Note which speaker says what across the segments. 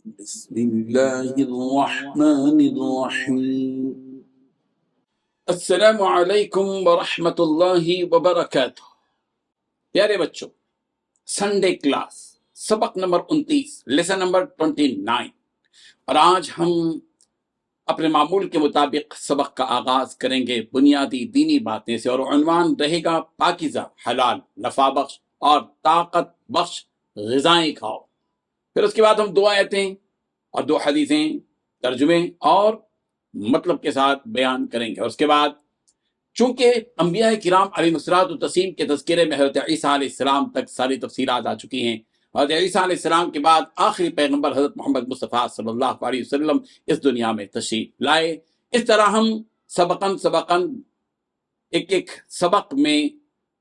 Speaker 1: بسم اللہ الرحمن الرحیم۔ السلام علیکم ورحمۃ اللہ وبرکاتہ۔ پیارے بچوں، سنڈے کلاس سبق نمبر 29، لیسن نمبر 29، اور آج ہم اپنے معمول کے مطابق سبق کا آغاز کریں گے بنیادی دینی باتیں سے، اور عنوان رہے گا پاکیزہ، حلال، نفع بخش اور طاقت بخش غذائیں کھاؤ۔ پھر اس کے بعد ہم 2 آیتیں اور 2 حدیثیں ترجمے اور مطلب کے ساتھ بیان کریں گے۔ اور اس کے بعد چونکہ انبیاء کرام علیہ الصلوۃ والتسلیم کے تذکرے میں حضرت عیسیٰ علیہ السلام تک ساری تفصیلات آ چکی ہیں، حضرت عیسیٰ علیہ السلام کے بعد آخری پیغمبر حضرت محمد مصطفیٰ صلی اللہ علیہ وسلم اس دنیا میں تشریف لائے۔ اس طرح ہم سبقاً ایک سبق میں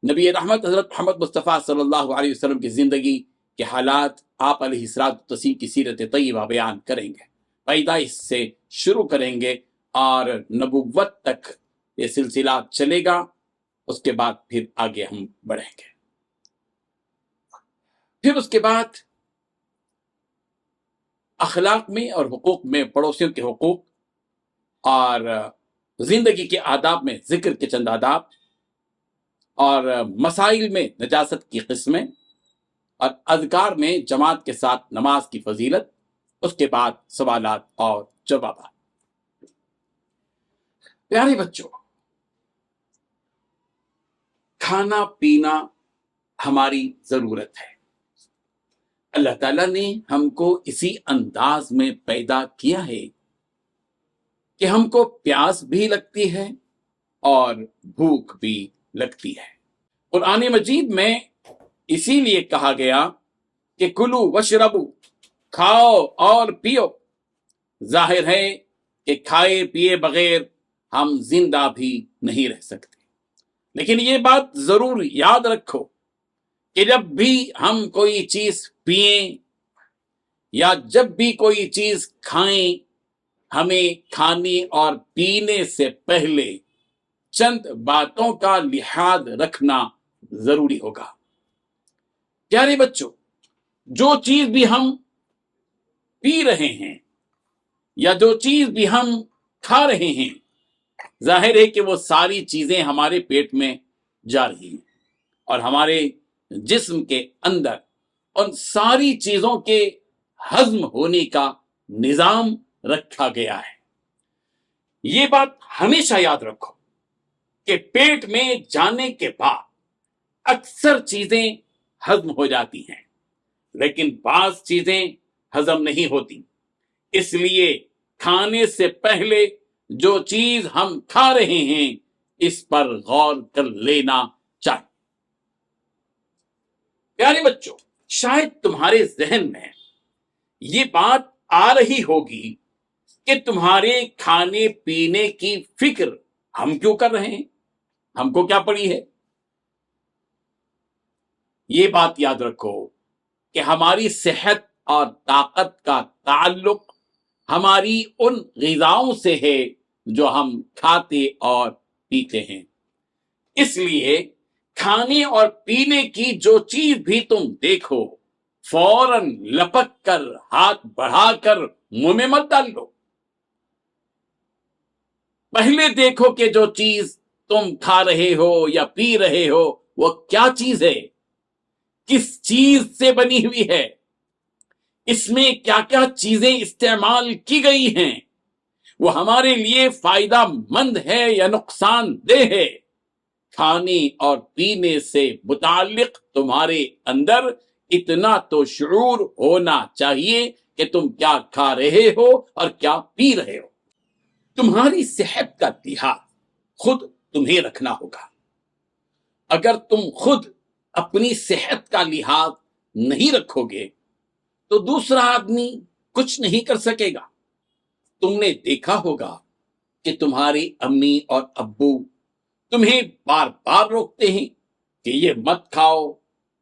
Speaker 1: نبی رحمت حضرت محمد مصطفیٰ صلی اللہ علیہ وسلم کی زندگی کے حالات، آپ علیہ الصلوۃ والتسلیم کی سیرت طیبہ بیان کریں گے۔ پیدائش سے شروع کریں گے اور نبوت تک یہ سلسلہ چلے گا، اس کے بعد پھر آگے ہم بڑھیں گے۔ پھر اس کے بعد اخلاق میں اور حقوق میں پڑوسیوں کے حقوق اور زندگی کے آداب میں ذکر کے چند آداب، اور مسائل میں نجاست کی قسمیں، اور اذکار میں جماعت کے ساتھ نماز کی فضیلت، اس کے بعد سوالات اور جوابات۔ پیارے بچوں، کھانا پینا ہماری ضرورت ہے۔ اللہ تعالیٰ نے ہم کو اسی انداز میں پیدا کیا ہے کہ ہم کو پیاس بھی لگتی ہے اور بھوک بھی لگتی ہے۔ قرآن مجید میں اسی لیے کہا گیا کہ کلو وشربو، کھاؤ اور پیو۔ ظاہر ہے کہ کھائے پیے بغیر ہم زندہ بھی نہیں رہ سکتے، لیکن یہ بات ضرور یاد رکھو کہ جب بھی ہم کوئی چیز پئیں یا جب بھی کوئی چیز کھائیں، ہمیں کھانے اور پینے سے پہلے چند باتوں کا لحاظ رکھنا ضروری ہوگا۔ پیارے بچوں، جو چیز بھی ہم پی رہے ہیں یا جو چیز بھی ہم کھا رہے ہیں، ظاہر ہے کہ وہ ساری چیزیں ہمارے پیٹ میں جا رہی ہیں، اور ہمارے جسم کے اندر ان ساری چیزوں کے ہضم ہونے کا نظام رکھا گیا ہے۔ یہ بات ہمیشہ یاد رکھو کہ پیٹ میں جانے کے بعد اکثر چیزیں ہضم ہو جاتی ہیں، لیکن بعض چیزیں ہضم نہیں ہوتی۔ اس لیے کھانے سے پہلے جو چیز ہم کھا رہے ہیں اس پر غور کر لینا چاہیے۔ پیارے بچوں، شاید تمہارے ذہن میں یہ بات آ رہی ہوگی کہ تمہارے کھانے پینے کی فکر ہم کیوں کر رہے ہیں، ہم کو کیا پڑی ہے؟ یہ بات یاد رکھو کہ ہماری صحت اور طاقت کا تعلق ہماری ان غذاؤں سے ہے جو ہم کھاتے اور پیتے ہیں۔ اس لیے کھانے اور پینے کی جو چیز بھی تم دیکھو، فوراً لپک کر ہاتھ بڑھا کر منہ میں مت ڈال لو۔ پہلے دیکھو کہ جو چیز تم کھا رہے ہو یا پی رہے ہو وہ کیا چیز ہے، کس چیز سے بنی ہوئی ہے، اس میں کیا کیا چیزیں استعمال کی گئی ہیں، وہ ہمارے لیے فائدہ مند ہے یا نقصان دہ ہے۔ کھانے اور پینے سے متعلق تمہارے اندر اتنا تو شعور ہونا چاہیے کہ تم کیا کھا رہے ہو اور کیا پی رہے ہو۔ تمہاری صحت کا لحاظ خود تمہیں رکھنا ہوگا۔ اگر تم خود اپنی صحت کا لحاظ نہیں رکھو گے تو دوسرا آدمی کچھ نہیں کر سکے گا۔ تم نے دیکھا ہوگا کہ تمہاری امی اور ابو تمہیں بار بار روکتے ہیں کہ یہ مت کھاؤ،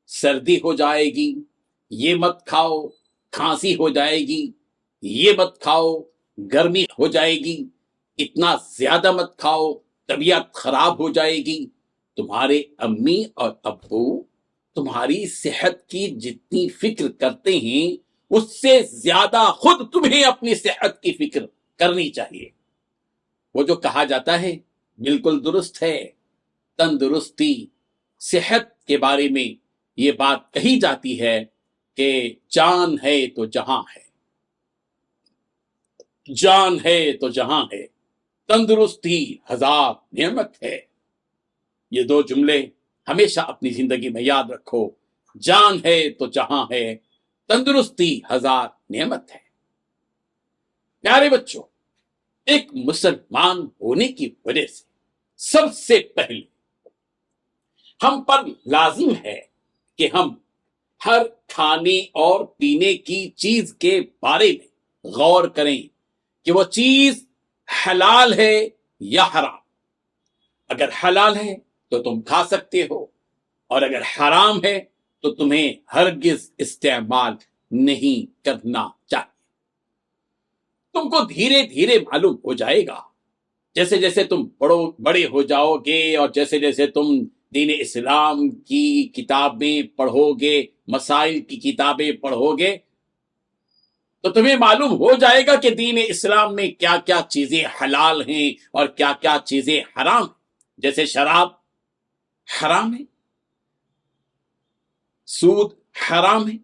Speaker 1: سردی ہو جائے گی، یہ مت کھاؤ، کھانسی ہو جائے گی، یہ مت کھاؤ، گرمی ہو جائے گی، اتنا زیادہ مت کھاؤ، طبیعت خراب ہو جائے گی۔ تمہارے امی اور ابو تمہاری صحت کی جتنی فکر کرتے ہیں उससे ज्यादा खुद तुम्हें अपनी सेहत की फिक्र करनी चाहिए। वो जो कहा जाता है बिल्कुल दुरुस्त है, तंदुरुस्ती सेहत के बारे में ये बात कही जाती है कि जान है तो जहां है, जान है तो जहां है, तंदुरुस्ती हजार नेमत है। ये दो जुमले हमेशा अपनी जिंदगी में याद रखो। जान है तो जहां है, तंदुरुस्ती हजार नेमत है। प्यारे बच्चों, एक मुसलमान होने की वजह से सबसे पहले हम पर लाजिम है कि हम हर खाने और पीने की चीज के बारे में गौर करें कि वो चीज हलाल है या हराम। अगर हलाल है तो तुम खा सकते हो, और अगर हराम है तो तुम्हें हरगिज इस्तेमाल नहीं करना चाहिए। तुमको धीरे धीरे मालूम हो जाएगा, जैसे जैसे तुम बड़े हो जाओगे और जैसे जैसे तुम दीन इस्लाम की किताबें पढ़ोगे, मसाइल की किताबें पढ़ोगे, तो तुम्हें मालूम हो जाएगा कि दीन इस्लाम में क्या क्या चीजें हलाल हैं और क्या क्या चीजें हराम। जैसे शराब हराम है, सूद हराम है,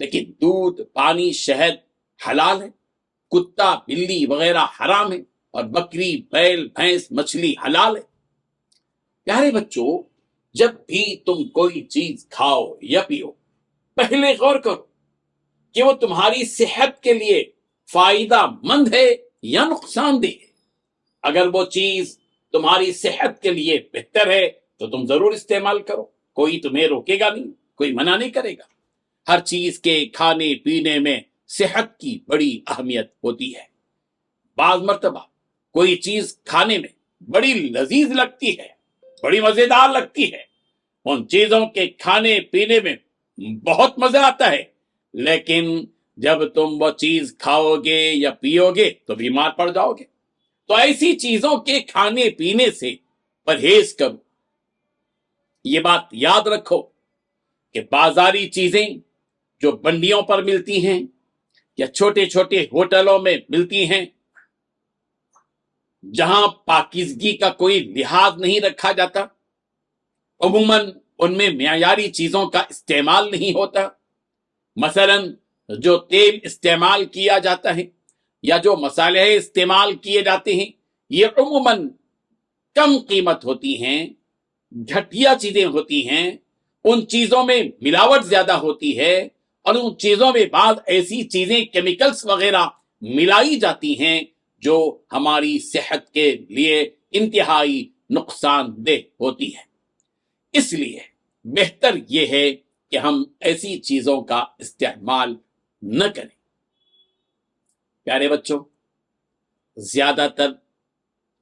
Speaker 1: लेकिन दूध, पानी, शहद हलाल है। कुत्ता, बिल्ली वगैरह हराम है, और बकरी, बैल, भैंस, मछली हलाल है। प्यारे बच्चों, जब भी तुम कोई चीज खाओ या पियो, पहले गौर करो कि वो तुम्हारी सेहत के लिए फायदा मंद है या नुकसानदेह है। अगर वो चीज तुम्हारी सेहत के लिए बेहतर है तो तुम जरूर इस्तेमाल करो, कोई तुम्हें रोकेगा नहीं, कोई मना नहीं करेगा। हर चीज के खाने पीने में सेहत की बड़ी अहमियत होती है। बाज मर्तबा कोई चीज खाने में बड़ी लजीज लगती है, बड़ी मजेदार लगती है, उन चीजों के खाने पीने में बहुत मजा आता है, लेकिन जब तुम वो चीज खाओगे या पियोगे तो बीमार पड़ जाओगे। तो ऐसी चीजों के खाने पीने से परहेज करो। ये बात याद रखो कि बाजारी चीजें जो मंडियों पर मिलती हैं या छोटे छोटे होटलों में मिलती हैं, जहां पाकीज़गी का कोई लिहाज नहीं रखा जाता, अमूमन उनमें म्यारी चीजों का इस्तेमाल नहीं होता। मसलन जो तेल इस्तेमाल किया जाता है या जो मसाले इस्तेमाल किए जाते हैं, ये अमूमन कम कीमत होती हैं, घटिया चीजें होती हैं। उन चीजों में मिलावट ज्यादा होती है, और उन चीजों में बाद ऐसी चीजें, केमिकल्स वगैरह मिलाई जाती हैं जो हमारी सेहत के लिए इंतहाई नुकसानदेह होती है। इसलिए बेहतर यह है कि हम ऐसी चीजों का इस्तेमाल न करें। प्यारे बच्चों, ज्यादातर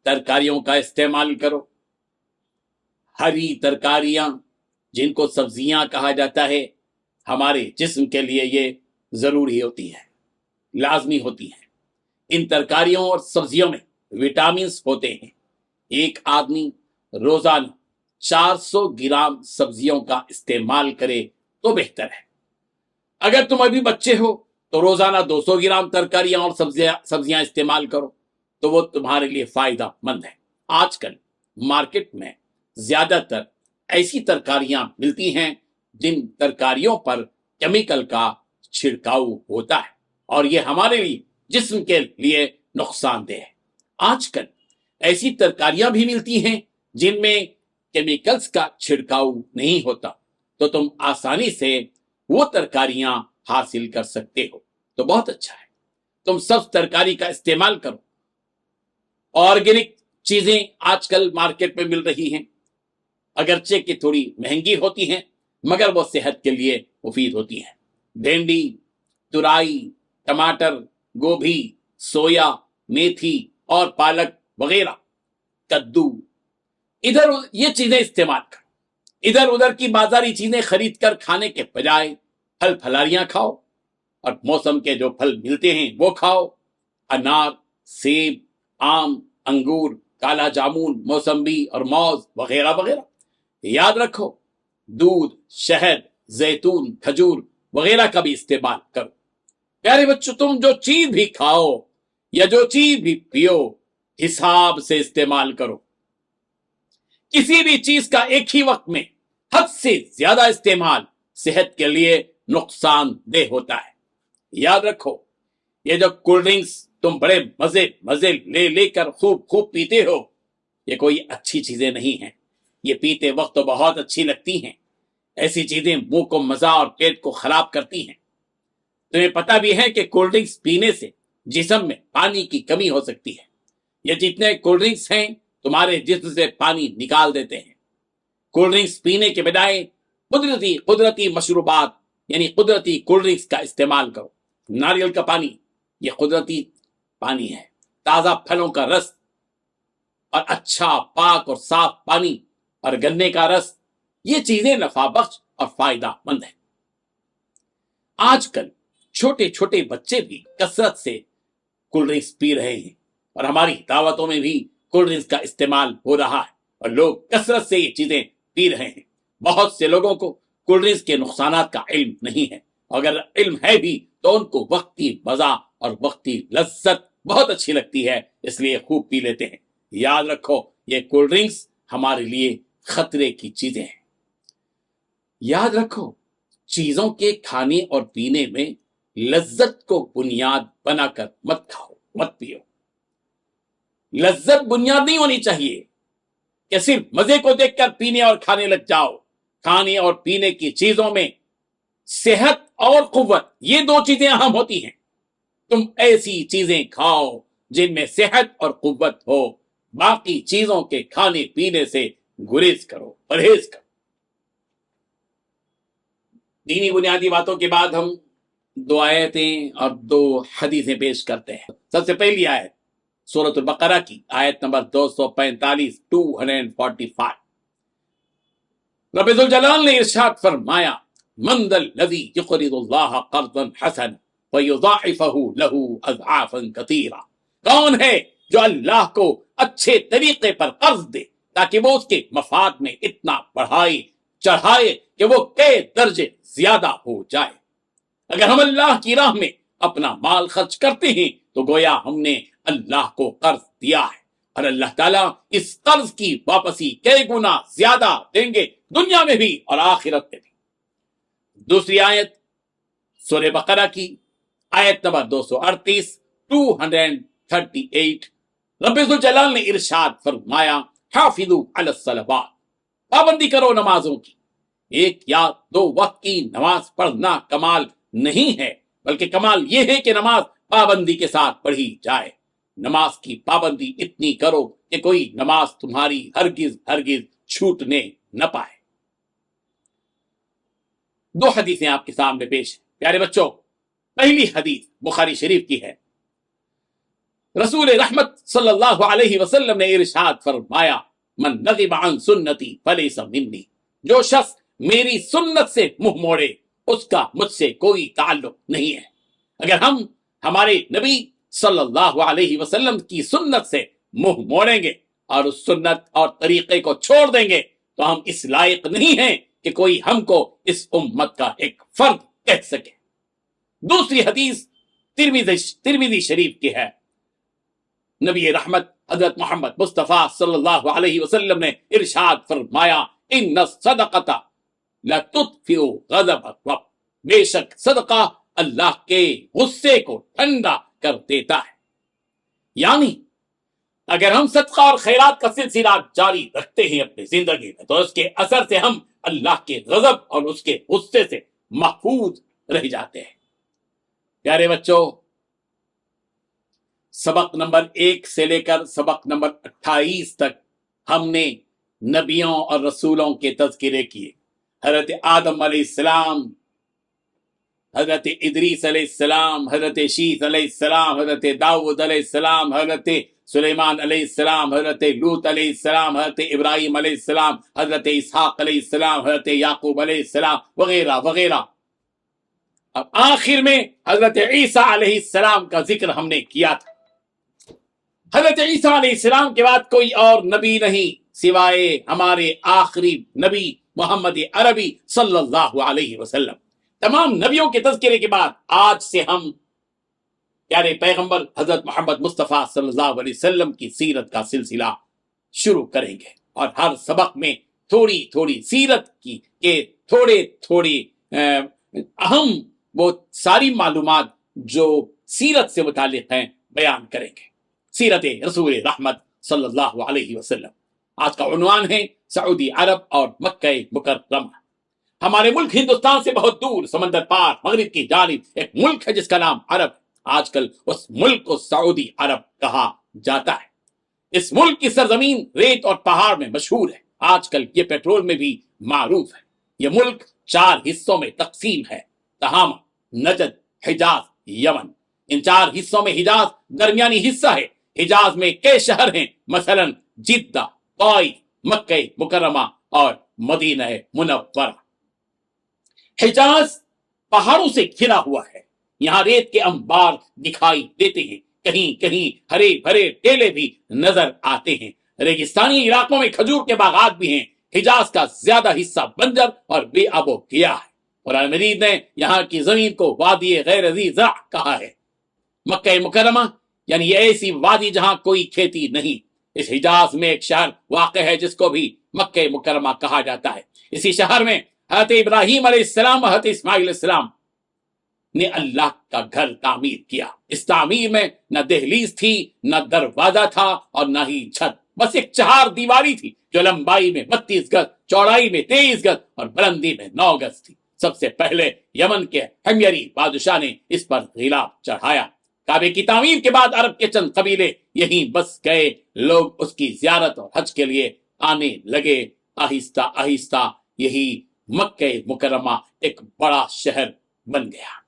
Speaker 1: तरकारियों का इस्तेमाल करो। हरी तरकारियां, जिनको सब्जियां कहा जाता है, हमारे जिस्म के लिए ये जरूरी होती है, लाजमी होती है। इन तरकारियों और सब्जियों में विटामिन होते हैं। एक आदमी रोजाना 400 ग्राम सब्जियों का इस्तेमाल करे तो बेहतर है। अगर तुम अभी बच्चे हो तो रोजाना 200 ग्राम तरकारियां और सब्जियां इस्तेमाल करो, तो वो तुम्हारे लिए फायदा मंद है। आजकल मार्केट में ज्यादातर ऐसी तरकारियां मिलती हैं जिन तरकारियों पर केमिकल का छिड़काव होता है, और ये हमारे लिए, जिस्म के लिए नुकसानदेह है। आजकल ऐसी तरकारियां भी मिलती हैं जिनमें केमिकल्स का छिड़काव नहीं होता, तो तुम आसानी से वो तरकारियां हासिल कर सकते हो। तो बहुत अच्छा है, तुम सब तरकारी का इस्तेमाल करो। ऑर्गेनिक चीजें आजकल मार्केट में मिल रही हैं, अगरचे कि थोड़ी महंगी होती हैं, मगर वो सेहत के लिए मुफीद होती हैं। भिंडी, तुराई, टमाटर, गोभी, सोया, मेथी और पालक वगैरह, कद्दू, इधर ये चीजें इस्तेमाल करो। इधर उधर की बाजारी चीजें खरीद कर खाने के बजाय फल फलारियां खाओ, और मौसम के जो फल मिलते हैं वो खाओ। अनार, सेब, आम, अंगूर, काला जामुन, मौसम्बी और मौज वगैरह वगैरह। याद रखो, दूध, शहद, जैतून, खजूर वगैरह का भी इस्तेमाल करो। प्यारे बच्चों, तुम जो चीज भी खाओ या जो चीज भी पियो, हिसाब से इस्तेमाल करो। किसी भी चीज का एक ही वक्त में हद से ज्यादा इस्तेमाल सेहत के लिए नुकसानदेह होता है। याद रखो, ये जो कोल्ड ड्रिंक्स तुम बड़े मजे मजे ले लेकर खूब खूब पीते हो, ये कोई अच्छी चीजें नहीं हैं। ये पीते वक्त तो बहुत अच्छी लगती हैं, ऐसी चीजें मुंह को मजा और पेट को खराब करती हैं। तुम्हें पता भी है कि कोल्ड ड्रिंक्स पीने से जिस्म में पानी की कमी हो सकती है। ये जितने कोल्ड ड्रिंक्स हैं तुम्हारे जिस्म से पानी निकाल देते हैं। कोल्ड ड्रिंक्स पीने के बजाय कुदरती मशरूबात यानी कुदरती कोल्ड ड्रिंक्स का इस्तेमाल करो। नारियल का पानी ये कुदरती पानी है, ताजा फलों का रस और अच्छा पाक और साफ पानी और गन्ने का रस, ये चीजें नफा बख्श और फायदा मंद है। आजकल छोटे छोटे बच्चे भी कसरत से कोल्ड ड्रिंक्स पी रहे हैं और हमारी दावतों में भी कोल्ड ड्रिंक्स का इस्तेमाल हो रहा है और लोग कसरत से ये चीजें पी रहे हैं। बहुत से लोगों को कोल्ड ड्रिंक्स के नुकसानात का इल्म नहीं है, अगर इल्म है भी तो उनको वक्ती मजा और वक्ती लज्जत बहुत अच्छी लगती है, इसलिए खूब पी लेते हैं। याद रखो, ये कोल्ड ड्रिंक्स हमारे लिए खतरे की चीजें हैं। याद रखो, चीजों के खाने और पीने में लज्जत को बुनियाद बनाकर मत खाओ, मत पियो। लज्जत बुनियाद नहीं होनी चाहिए कि सिर्फ मजे को देखकर पीने और खाने लग जाओ। खाने और पीने की चीजों में सेहत और कुव्वत, ये दो चीजें अहम होती हैं। तुम ऐसी चीजें खाओ जिनमें सेहत और कुव्वत हो, बाकी चीजों के खाने पीने से गुरेज करो, परहेज करो। दीनी बुनियादी बातों के बाद हम 2 आयतें और 2 हदीसें पेश करते हैं। सबसे पहली आयत सूरतुल बकरा की आयत नंबर 245 245। रब्बुल जलाल ने इरशाद फरमाया, मन दल लज़ी युक़रिदुल्लाह क़र्ज़न हसन व युज़ाइफ़हु लहू अज़आफ़न कसीरा। कौन है जो अल्लाह को अच्छे तरीके पर कर्ज दे ताकि वो उसके मफाद में इतना बढ़ाए चढ़ाए कि वो कई दर्जे ज्यादा हो जाए। अगर हम अल्लाह की राह में अपना माल खर्च करते हैं तो गोया हमने अल्लाह को कर्ज दिया है और अल्लाह ताला इस कर्ज की वापसी कई गुना ज्यादा देंगे, दुनिया में भी और आखिरत में भी। दूसरी आयत सूरह बकरा की आयत नंबर 238 238। रब्बुल जलाल ने इरशाद फरमाया, हाफिज़ू अलस सलवात, पाबंदी करो नमाजों की। 1 या 2 वक्त की नमाज पढ़ना कमाल नहीं है, बल्कि कमाल यह है कि नमाज पाबंदी के साथ पढ़ी जाए। नमाज की पाबंदी इतनी करो कि कोई नमाज तुम्हारी हरगिज हरगिज छूटने न पाए। 2 हदीसें आपके सामने पेश हैं प्यारे बच्चों। पहली हदीस बुखारी शरीफ की है। रसूल रहमत सल्लल्लाहु अलैहि वसल्लम ने इरशाद फरमाया, मन नग़िब अन सुन्नती फलैसा मिन्नी, जो शख्स मेरी सुन्नत से मुंह मोड़े उसका मुझसे कोई ताल्लुक नहीं है। अगर हम हमारे नबी सल्लल्लाहु अलैहि वसल्लम की सुन्नत से मुंह मोड़ेंगे और उस सुन्नत और तरीके को छोड़ देंगे तो हम इस लायक नहीं हैं कि कोई हमको इस उम्मत का एक फर्द कह सके। दूसरी हदीस तिरमिज़ी शरीफ की है। नबी रहमत हजरत मोहम्मद मुस्तफ़ा सल्लल्लाहु अलैहि वसल्लम ने इरशाद फरमाया, इन्न सदक़ता लतुत्फ़िउ ग़ज़ब रब, बेशक सदका अल्लाह के गुस्से को ठंडा कर देता है। यानी अगर हम सदका और खैरात का सिलसिला जारी रखते हैं अपनी जिंदगी में तो उसके असर से हम अल्लाह के गजब और उसके गुस्से से महफूज रह जाते हैं। प्यारे बच्चों, सबक नंबर 1 से लेकर सबक नंबर 28 तक हमने नबियों और रसूलों के तज़किरे किए। हजरत आदम अलैहिस्सलाम, हजरत इदरीस अलैहिस्सलाम, हजरत शीस अलैहिस्सलाम, हजरत दाऊद अलैहिस्सलाम, हजरत सुलेमान अलैहिस्सलाम, हजरत लूत अलैहिस्सलाम, हजरत इब्राहिम अलैहिस्सलाम, हजरत इसहाक अलैहिस्सलाम, हजरत याकूब अलैहिस्सलाम वगैरह वगैरह। अब आखिर में हजरत ईसा अलैहिस्सलाम का जिक्र हमने किया था। हजरत ईसा अलैहिस्सलाम के बाद कोई और नबी नहीं सिवाय हमारे आखिरी नबी मोहम्मद अरबी सल्लल्लाहु अलैहि वसल्लम। तमाम नबियों के तज़किरे के बाद आज से हम प्यारे पैगंबर हजरत मोहम्मद मुस्तफ़ा सल्लल्लाहु अलैहि वसल्लम की सीरत का सिलसिला शुरू करेंगे और हर सबक में थोड़ी थोड़ी सीरत की के थोड़े थोड़े अहम वो सारी मालूमात जो सीरत से मुतालिक हैं बयान करेंगे। सीरत रसूल रहमत सल्लल्लाहु अलैहि वसल्लम। आज का उन्वान है सऊदी अरब और मक्का मुकर्रमा। हमारे मुल्क हिंदुस्तान से बहुत दूर समंदर पार मगरिब की जानिब एक मुल्क है जिसका नाम अरब। आजकल उस मुल्क को सऊदी अरब कहा जाता है। इस मुल्क की सरजमीन रेत और पहाड़ में मशहूर है। आजकल ये पेट्रोल में भी मारूफ है। ये मुल्क 4 हिस्सों में तकसीम है, तहामा, नजद, हिजाज, यमन। इन 4 हिस्सों में हिजाज दरमियानी हिस्सा है। हिजाज में कई शहर हैं, मसलन जिद्दा, ताइफ, मक्का मुकर्रमा और मदीना मुनव्वरा। हिजाज पहाड़ों से घिरा हुआ है। यहाँ रेत के अंबार दिखाई देते हैं, कहीं कहीं हरे भरे टेले भी नजर आते हैं। रेगिस्तानी इलाकों में खजूर के बागात भी हैं। हिजाज का ज्यादा हिस्सा बंजर और बेआबो किया है। कुरान मजीद ने यहाँ की जमीन को वादी गैर ज़ी ज़रा कहा है। मक्का मुकर्रमा यानी ये ऐसी वादी जहां कोई खेती नहीं। इस हिजाज में एक शहर वाक़ है जिसको भी मक्का मुकर्रमा कहा जाता है। इसी शहर में हज़रत इब्राहीम अलैहिस्सलाम, हज़रत इस्माइल अलैहिस्सलाम ने अल्लाह का घर तामीर किया। इस तामीर में न दहलीज थी, न दरवाजा था और न ही छत। बस एक 4 दीवारी थी जो लंबाई में 32 गज, चौड़ाई में 23 गज और बुलंदी में 9 गज थी। सबसे पहले यमन के हिमयरी बादशाह ने इस पर गिलाफ चढ़ाया। काबे की तामीर के बाद अरब के चंद कबीले यहीं बस गए। लोग उसकी जियारत और हज के लिए आने लगे। आहिस्ता आहिस्ता यही मक्का मुकर्रमा एक बड़ा शहर बन गया।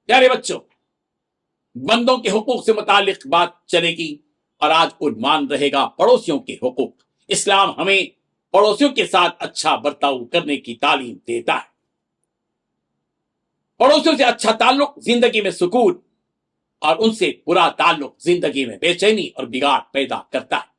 Speaker 1: प्यारे बच्चों, बंदों के हुकूक से मुतालिक बात चलेगी और आज उन्वान रहेगा पड़ोसियों के हुकूक। इस्लाम हमें पड़ोसियों के साथ अच्छा बर्ताव करने की तालीम देता है। पड़ोसियों से अच्छा ताल्लुक जिंदगी में सुकून और उनसे बुरा ताल्लुक जिंदगी में बेचैनी और बिगाड़ पैदा करता है।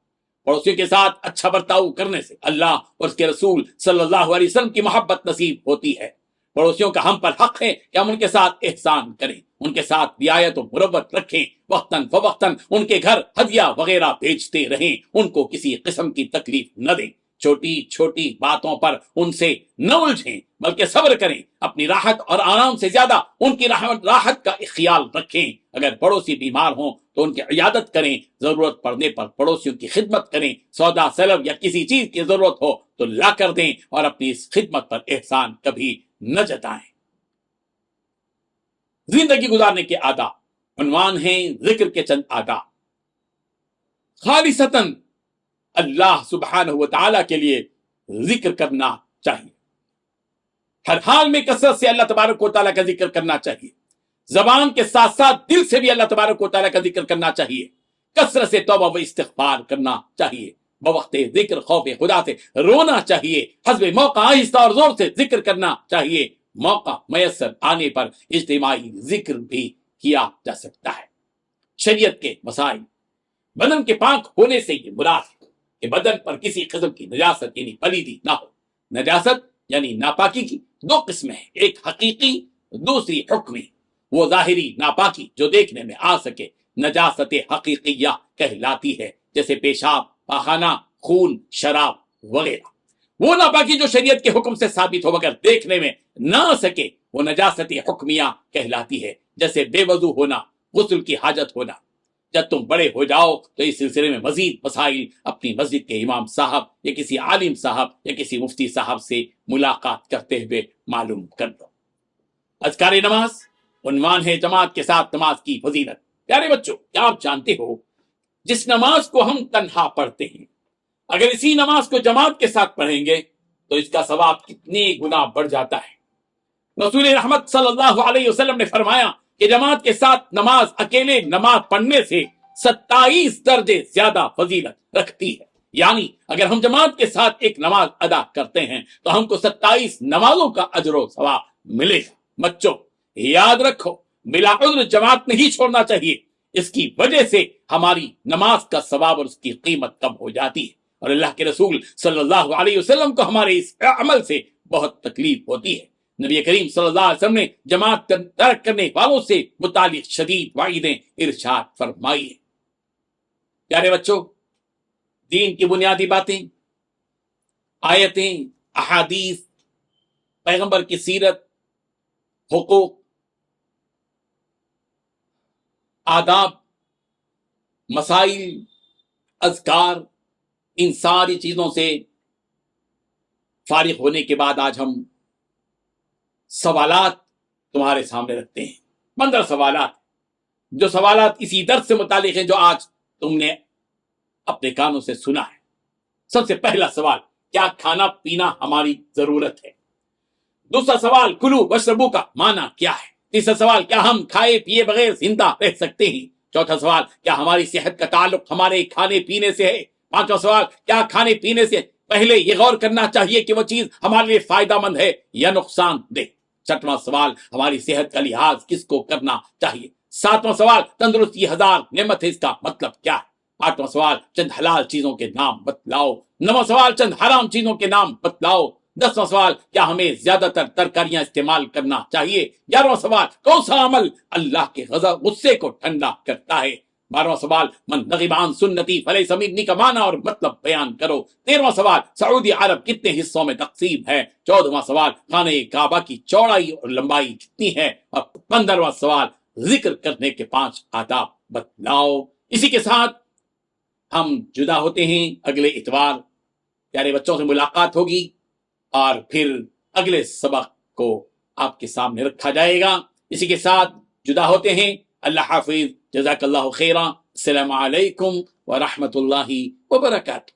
Speaker 1: पड़ोसियों के साथ अच्छा बर्ताव करने से अल्लाह और उसके रसूल सल्लल्लाहु अलैहि वसल्लम की मोहब्बत नसीब होती है। पड़ोसियों का हम पर हक है कि हम उनके साथ एहसान करें, उनके साथ रियायत और मुरव्वत रखें, वक्तन फवक्तन उनके घर हदिया वगैरह भेजते रहें, उनको किसी किस्म की तकलीफ न दें। छोटी छोटी बातों पर उनसे न उलझें बल्कि सब्र करें। अपनी राहत और आराम से ज्यादा उनकी राहत का ख्याल रखें। अगर पड़ोसी बीमार हों तो उनकी इयादत करें। जरूरत पड़ने पर पड़ोसियों की खिदमत करें। सौदा सलब या किसी चीज की जरूरत हो तो ला कर दें और अपनी इस खिदमत पर एहसान कभी न जताएं। जिंदगी गुजारने के आदाब उन्वान है जिक्र के चंद आदाब। खालिसतन अल्लाह सुब्हानहु व तआला के लिए जिक्र करना चाहिए। हर हाल में कसरत से अल्लाह तबारक व तआला का जिक्र करना चाहिए। जबान के साथ साथ दिल से भी अल्लाह तबारक व तआला का जिक्र करना चाहिए। कसरत से तौबा व इस्तिग़फ़ार करना चाहिए। बवक्ते जिक्र खौफ खुदा से रोना चाहिए। हस्बे मौका आहिस्ता और जोर से जिक्र करना चाहिए। मौका मयसर आने पर इज्तिमाई जिक्र भी किया जा सकता है। शरीयत के मसाइल। बदन के पाक होने से ये मुराद है कि बदन पर किसी किस्म की नजासत यानी पलीदी ना हो। नजासत यानी नापाकी की 2 किस्में हैं, एक हकीकी, दूसरी हुक्मी। वो जाहिरी नापाकी जो देखने में आ सके नजासत हकीकिया कहलाती है, जैसे पेशाब, पाखाना, खून, शराब वगैरह। वो नापाकी जो शरीयत के हुक्म से साबित हो मगर देखने में ना आ सके वो नजासत हुक्मिया कहलाती है, जैसे बेवजू होना, गुस्ल की हाजत होना। जब तुम बड़े हो जाओ तो इस सिलसिले में मजीद मसाइल अपनी मस्जिद के इमाम साहब या किसी आलिम साहब या किसी मुफ्ती साहब से मुलाकात करते हुए मालूम कर दो। अज़कार नमाज उन्वान है जमात के साथ नमाज की फजीलत। प्यारे बच्चों, क्या आप जानते हो जिस नमाज को हम तन्हा पढ़ते हैं, अगर इसी नमाज को जमात के साथ पढ़ेंगे तो इसका सवाब कितने गुना बढ़ जाता है। रसूल रहमत सल्लल्लाहु अलैहि वसल्लम ने फरमाया कि जमात के साथ नमाज अकेले नमाज पढ़ने से 27 दर्जे ज्यादा फजीलत रखती है। यानी अगर हम जमात के साथ एक नमाज अदा करते हैं तो हमको 27 नमाजों का अजर सवाब मिलेगा। बच्चों याद रखो, बिला उज़्र जमात नहीं छोड़ना चाहिए। इसकी वजह से हमारी नमाज का सवाब और उसकी कीमत कम हो जाती है और अल्लाह के रसूल सल्लल्लाहु अलैहि वसल्लम को हमारे इस अमल से बहुत तकलीफ होती है। نبی کریم صلی اللہ علیہ وسلم نے جماعت ترک کرنے والوں سے متعلق شدید وعیدیں ارشاد فرمائی ہیں۔ پیارے بچوں، دین کی بنیادی باتیں، آیتیں، احادیث، پیغمبر کی سیرت، حقوق، آداب، مسائل، اذکار، ان ساری چیزوں سے فارغ ہونے کے بعد آج ہم سوالات تمہارے سامنے رکھتے ہیں۔ 15 سوالات، جو سوالات اسی درس سے متعلق ہیں جو آج تم نے اپنے کانوں سے سنا ہے۔ سب سے پہلا سوال، کیا کھانا پینا ہماری ضرورت ہے؟ دوسرا سوال، کلو وشربو کا معنی کیا ہے؟ تیسرا سوال، کیا ہم کھائے پیے بغیر زندہ رہ سکتے ہیں؟ چوتھا سوال، کیا ہماری صحت کا تعلق ہمارے کھانے پینے سے ہے؟ پانچواں سوال، کیا کھانے پینے سے پہلے یہ غور کرنا چاہیے کہ وہ چیز ہمارے لیے فائدہ مند ہے یا نقصان دہ؟ چھٹواں سوال، ہماری صحت کا لحاظ کس کو کرنا چاہیے؟ ساتواں سوال، تندرستی ہزار نعمت ہے، اس کا مطلب کیا ہے؟ آٹھواں سوال، چند حلال چیزوں کے نام بتلاؤ۔ نواں سوال، چند حرام چیزوں کے نام بتلاؤ۔ 10واں سوال، کیا ہمیں زیادہ تر ترکاریاں استعمال کرنا چاہیے؟ 11واں سوال، کون سا عمل اللہ کے غصے کو ٹھنڈا کرتا ہے؟ 12واں سوال، من رغب عن سنتی فلیس منی کا معنی اور مطلب بیان کرو۔ 13واں سوال، سعودی عرب کتنے حصوں میں تقسیم ہے؟ 14واں سوال، خانہ کعبہ کی چوڑائی اور لمبائی کتنی ہے؟ اور 15واں سوال، ذکر کرنے کے 5 آداب بتلاؤ۔ اسی کے ساتھ ہم جدا ہوتے ہیں۔ اگلے اتوار پیارے بچوں سے ملاقات ہوگی اور پھر اگلے سبق کو آپ کے سامنے رکھا جائے گا۔ اسی کے ساتھ جدا ہوتے ہیں۔ اللہ حافظ، جزاک اللہ خیرا، السلام علیکم ورحمۃ اللہ وبرکاتہ۔